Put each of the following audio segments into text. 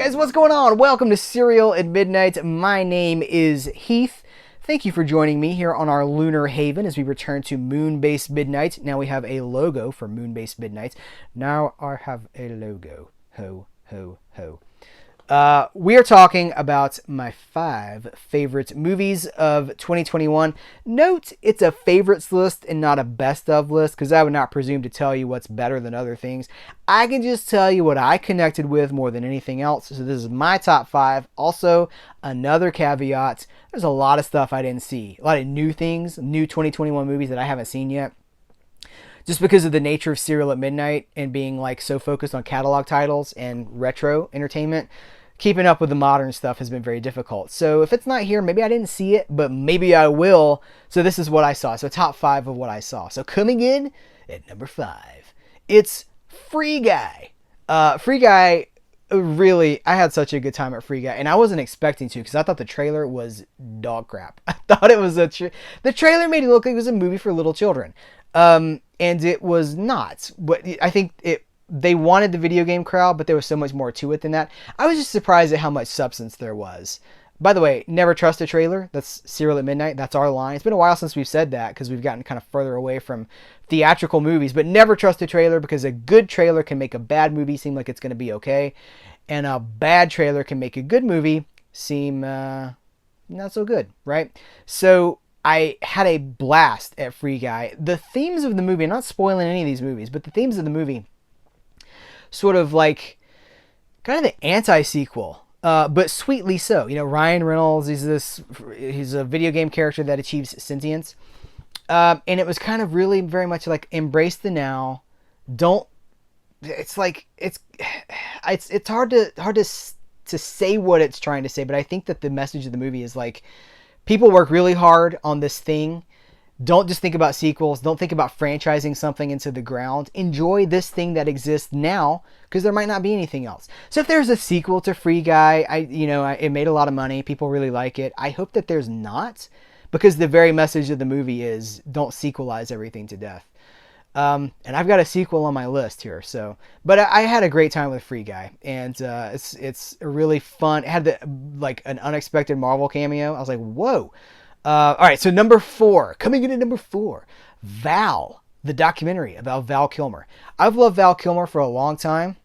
Guys, what's going on? Welcome to Cereal at Midnight. My name is Heath. Thank you for joining me here on our lunar haven as we return to moon-based midnight. Now we have a logo for moon-based midnight. Now I have a logo. Ho, ho, ho. We are talking about my 5 favorite movies of 2021. Note, it's a favorites list and not a best of list, because I would not presume to tell you what's better than other things. I can just tell you what I connected with more than anything else. So this is my top 5. Also, another caveat, there's a lot of stuff I didn't see. A lot of new things, new 2021 movies that I haven't seen yet. Just because of the nature of Cereal at Midnight and being like so focused on catalog titles and retro entertainment, keeping up with the modern stuff has been very difficult. So if it's not here, maybe I didn't see it, but maybe I will. So this is what I saw. So top 5 of what I saw. So coming in at number 5, it's Free Guy. Free Guy, really, I had such a good time at Free Guy, and I wasn't expecting to because I thought the trailer was dog crap. I thought it was the trailer made it look like it was a movie for little children, and it was not. But I think they wanted the video game crowd, but there was so much more to it than that. I was just surprised at how much substance there was. By the way, never trust a trailer. That's Cereal at Midnight. That's our line. It's been a while since we've said that because we've gotten kind of further away from theatrical movies, but never trust a trailer because a good trailer can make a bad movie seem like it's going to be okay, and a bad trailer can make a good movie seem not so good, right? So I had a blast at Free Guy. The themes of the movie, I'm not spoiling any of these movies, but the themes of the movie sort of like kind of the anti-sequel, but sweetly so. You know, Ryan Reynolds, he's a video game character that achieves sentience. And it was kind of really very much like embrace the now. It's hard to say what it's trying to say, but I think that the message of the movie is like, people work really hard on this thing. Don't just think about sequels. Don't think about franchising something into the ground. Enjoy this thing that exists now, because there might not be anything else. So if there's a sequel to Free Guy, it made a lot of money. People really like it. I hope that there's not, because the very message of the movie is don't sequelize everything to death. And I've got a sequel on my list here. But I had a great time with Free Guy, and it's a really fun. It had an unexpected Marvel cameo. I was like, whoa. All right, so number 4, coming in at number 4, Val, the documentary about Val Kilmer. I've loved Val Kilmer for a long time.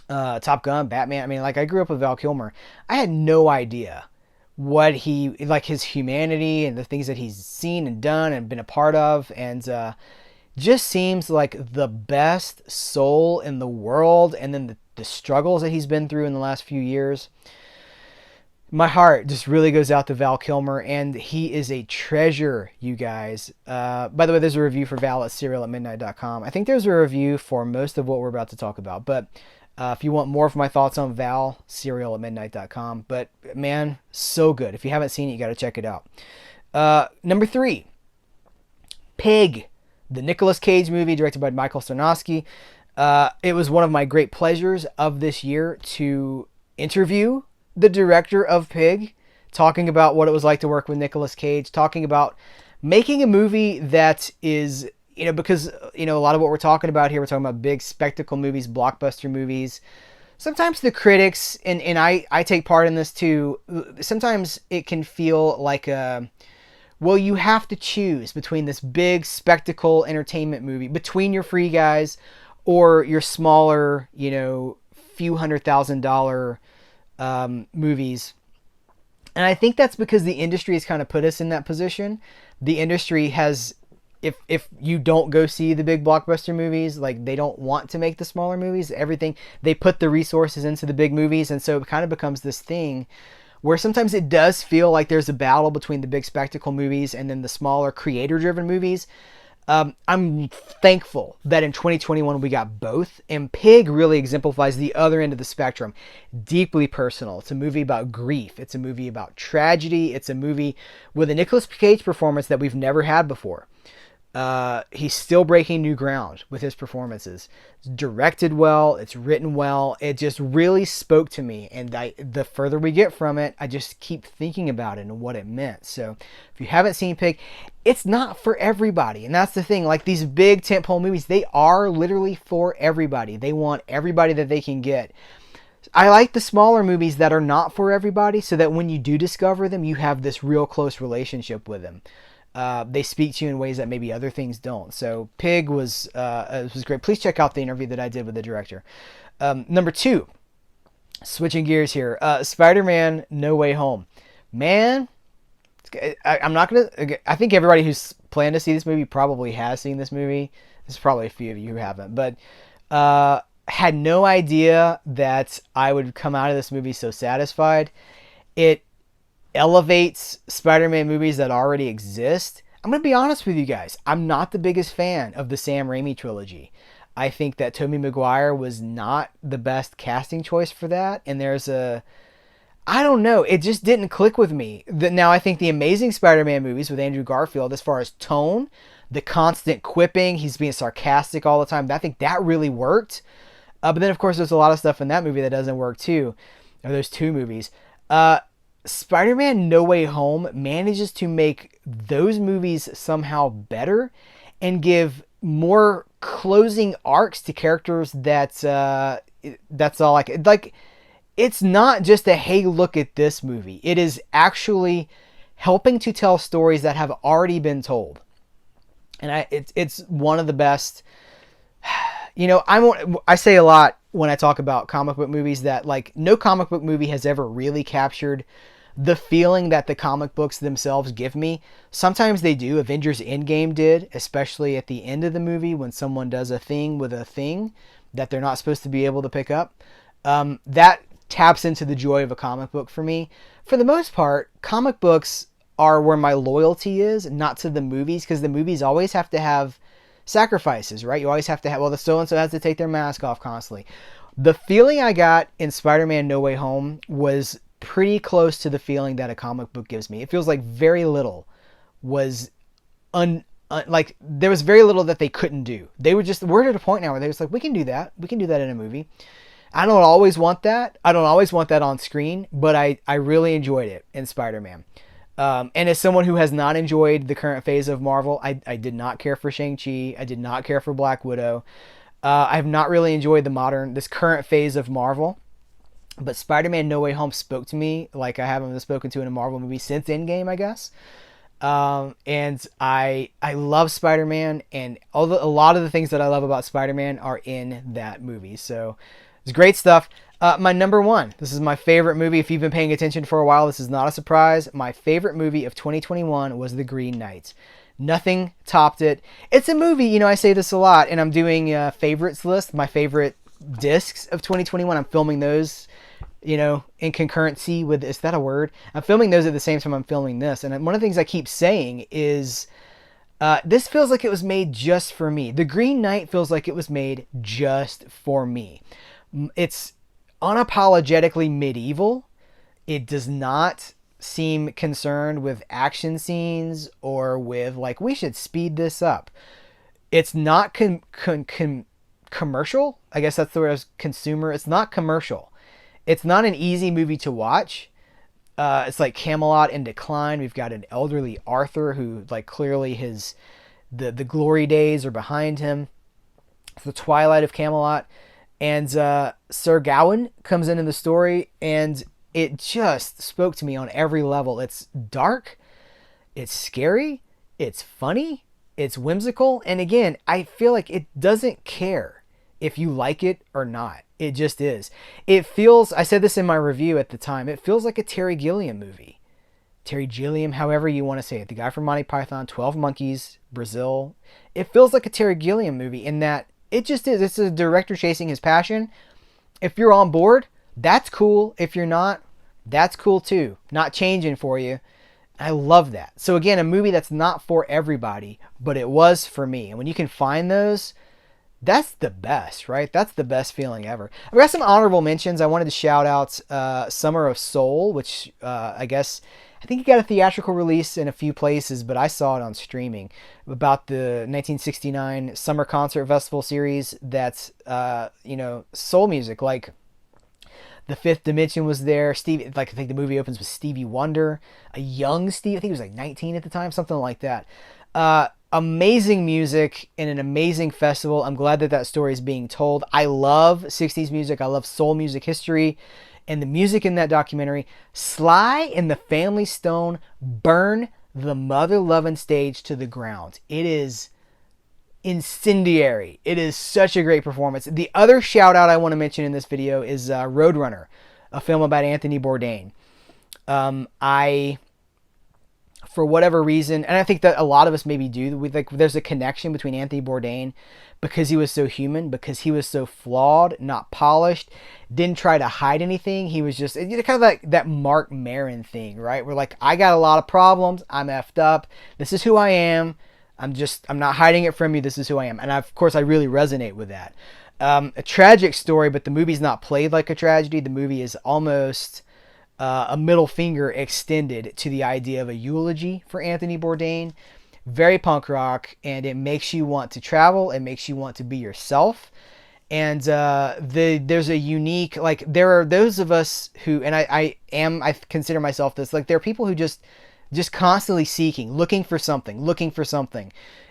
Top Gun, Batman. I mean, like, I grew up with Val Kilmer. I had no idea what his humanity and the things that he's seen and done and been a part of, and just seems like the best soul in the world. And then the struggles that he's been through in the last few years. My heart just really goes out to Val Kilmer, and he is a treasure, you guys. By the way, there's a review for Val at CerealAtMidnite.com. I think there's a review for most of what we're about to talk about, but if you want more of my thoughts on Val, CerealAtMidnite.com. But man, so good. If you haven't seen it, you got to check it out. Number 3, Pig, the Nicolas Cage movie directed by Michael Sarnowski. It was one of my great pleasures of this year to interview the director of Pig, talking about what it was like to work with Nicolas Cage, talking about making a movie that is, because, a lot of what we're talking about here, we're talking about big spectacle movies, blockbuster movies. Sometimes the critics, and I take part in this too, sometimes it can feel like you have to choose between this big spectacle entertainment movie, between your Free Guys or your smaller, few $100,000 movies. And I think that's because the industry has kind of put us in that position. The industry has, if you don't go see the big blockbuster movies, like, they don't want to make the smaller movies. Everything, they put the resources into the big movies, and so it kind of becomes this thing where sometimes it does feel like there's a battle between the big spectacle movies and then the smaller creator-driven movies. I'm thankful that in 2021 we got both, and Pig really exemplifies the other end of the spectrum. Deeply personal. It's a movie about grief. It's a movie about tragedy. It's a movie with a Nicolas Cage performance that we've never had before. He's still breaking new ground with his performances. It's directed well. It's written well. It just really spoke to me. And the further we get from it, I just keep thinking about it and what it meant. So if you haven't seen Pig, it's not for everybody. And that's the thing. Like, these big tentpole movies, they are literally for everybody. They want everybody that they can get. I like the smaller movies that are not for everybody, so that when you do discover them, you have this real close relationship with them. They speak to you in ways that maybe other things don't. So Pig was great. Please check out the interview that I did with the director. Number two, switching gears here, Spider-Man: No Way Home. Man, I'm not gonna. I think everybody who's planned to see this movie probably has seen this movie. There's probably a few of you who haven't, but had no idea that I would come out of this movie so satisfied. It elevates Spider-Man movies that already exist. I'm going to be honest with you guys. I'm not the biggest fan of the Sam Raimi trilogy. I think that Tobey Maguire was not the best casting choice for that. And I don't know. It just didn't click with me. Now, I think the Amazing Spider-Man movies with Andrew Garfield, as far as tone, the constant quipping, he's being sarcastic all the time, I think that really worked. But then, of course, there's a lot of stuff in that movie that doesn't work too. Or those two movies. Spider-Man: No Way Home manages to make those movies somehow better and give more closing arcs to characters that's all like it's not just a hey, look at this movie. It is actually helping to tell stories that have already been told. And it's one of the best. You know, I say a lot when I talk about comic book movies that like no comic book movie has ever really captured the feeling that the comic books themselves give me. Sometimes they do. Avengers Endgame did, especially at the end of the movie when someone does a thing with a thing that they're not supposed to be able to pick up. That taps into the joy of a comic book for me. For the most part, comic books are where my loyalty is, not to the movies, because the movies always have to have sacrifices, right? You always have to have, well, the so-and-so has to take their mask off constantly. The feeling I got in Spider-Man: No Way Home was pretty close to the feeling that a comic book gives me. It feels like very little was like there was very little that they couldn't do. We're at a point now where they're just like, we can do that. We can do that in a movie. I don't always want that. I don't always want that on screen, but I really enjoyed it in Spider-Man. And as someone who has not enjoyed the current phase of Marvel, I did not care for Shang-Chi. I did not care for Black Widow. I have not really enjoyed this current phase of Marvel. But Spider-Man: No Way Home spoke to me like I haven't been spoken to in a Marvel movie since Endgame, I guess. And I love Spider-Man, and a lot of the things that I love about Spider-Man are in that movie. So it's great stuff. My number one. This is my favorite movie. If you've been paying attention for a while, this is not a surprise. My favorite movie of 2021 was The Green Knight. Nothing topped it. It's a movie, I say this a lot, and I'm doing a favorites list, my favorite discs of 2021. I'm filming those, in concurrency with, is that a word? I'm filming those at the same time I'm filming this. And one of the things I keep saying is, this feels like it was made just for me. The Green Knight feels like it was made just for me. It's unapologetically medieval. It does not seem concerned with action scenes or with like, we should speed this up. It's not commercial. I guess that's the word. Consumer. It's not commercial. It's not an easy movie to watch. It's like Camelot in decline. We've got an elderly Arthur who like clearly the glory days are behind him. It's the twilight of Camelot. And Sir Gawain comes into the story, and it just spoke to me on every level. It's dark, it's scary, it's funny, it's whimsical, and again, I feel like it doesn't care if you like it or not. It just is. It feels, I said this in my review at the time, it feels like a Terry Gilliam movie. Terry Gilliam, however you want to say it. The guy from Monty Python, 12 Monkeys, Brazil. It feels like a Terry Gilliam movie in that it just is. It's a director chasing his passion. If you're on board, that's cool. If you're not, that's cool too. Not changing for you. I love that. So again, a movie that's not for everybody, but it was for me. And when you can find those, that's the best, right? That's the best feeling ever. I've got some honorable mentions. I wanted to shout out Summer of Soul, which I think it got a theatrical release in a few places, but I saw it on streaming, about the 1969 Summer Concert Festival series that's, soul music. Like, The Fifth Dimension was there. I think the movie opens with Stevie Wonder, a young Steve. I think he was like 19 at the time, something like that. amazing music in an amazing festival. I'm glad that that story is being told. I love 60s music. I love soul music history. And the music in that documentary, Sly and the Family Stone burn the Mother Lovin' stage to the ground. It is incendiary. It is such a great performance. The other shout out I want to mention in this video is Roadrunner, a film about Anthony Bourdain. For whatever reason, and I think that a lot of us maybe do, there's a connection between Anthony Bourdain because he was so human, because he was so flawed, not polished, didn't try to hide anything. He was just kind of like that Mark Maron thing, right? Where like, I got a lot of problems, I'm effed up, this is who I am, I'm not hiding it from you, this is who I am. And of course I really resonate with that. A tragic story, but the movie's not played like a tragedy. The movie is almost a middle finger extended to the idea of a eulogy for Anthony Bourdain. Very punk rock, and it makes you want to travel. It makes you want to be yourself. And there's a unique, like, there are those of us who, and I consider myself this, like, there are people who just constantly seeking, looking for something.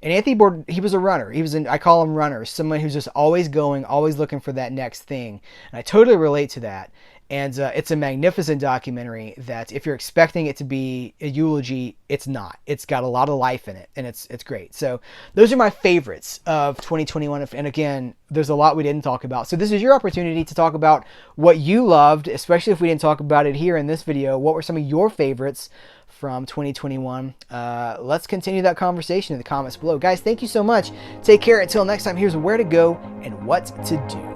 And Anthony Bourdain, he was a runner. I call him runner, someone who's just always going, always looking for that next thing. And I totally relate to that. And it's a magnificent documentary that if you're expecting it to be a eulogy, it's not. It's got a lot of life in it, and it's great. So those are my favorites of 2021. And again, there's a lot we didn't talk about. So this is your opportunity to talk about what you loved, especially if we didn't talk about it here in this video. What were some of your favorites from 2021? Let's continue that conversation in the comments below. Guys, thank you so much. Take care. Until next time, here's where to go and what to do.